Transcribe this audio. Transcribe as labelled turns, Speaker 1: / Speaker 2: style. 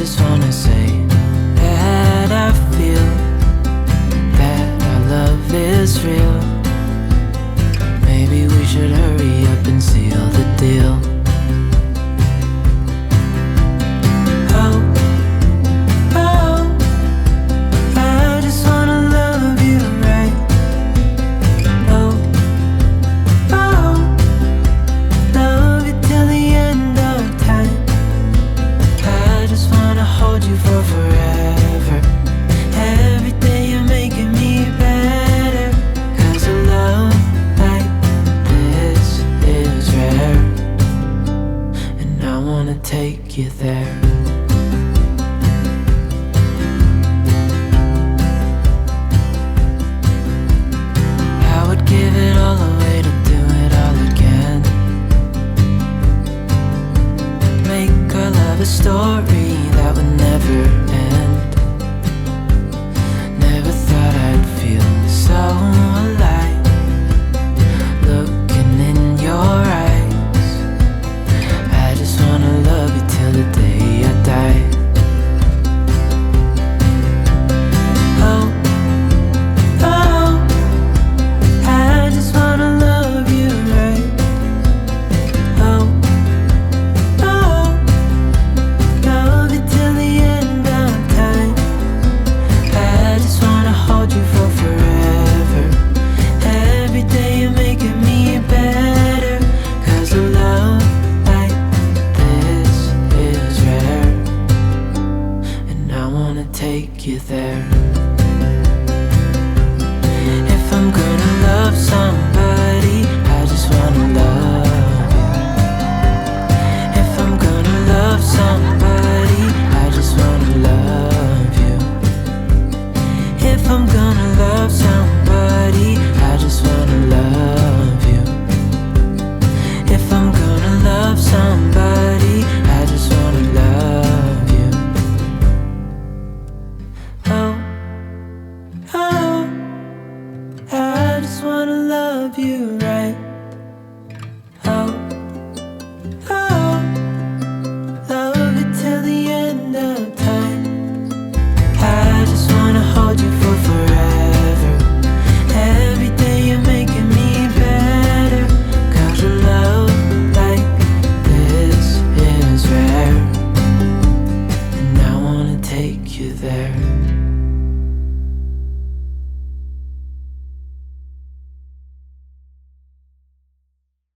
Speaker 1: just wanna say that I feel that our love is real. Maybe we should hurry up and seal the deal. Oh, oh, I just wanna love you right. Oh, oh, love you till the end of time. I just wanna hold you for forever. Every day you're making me better. 'Cause a love like this is rare, and I wanna take you there. I would give it all away to do it all again. Make our love a story that would never end. Never thought I'd feel so alive, looking in your eyes. I just wanna love you till the day I die. Oh, oh, I just wanna love you right. Oh, oh, love you till the end of time. I just wanna hold you for forever. Every day you're making me better. 'Cause a love like this is rare, and I wanna take you there. If I'm gonna love somebody, I just wanna love you. If I'm gonna love somebody, I just wanna love you. If I'm gonna love somebody, I just wanna love you. If I'm gonna love somebody, I just wanna love you. Oh, oh, I just wanna love you right. Oh, oh, love you till the end of time. I just wanna hold you for forever. Every day you're making me better. 'Cause a love like this is rare, and I wanna take you there.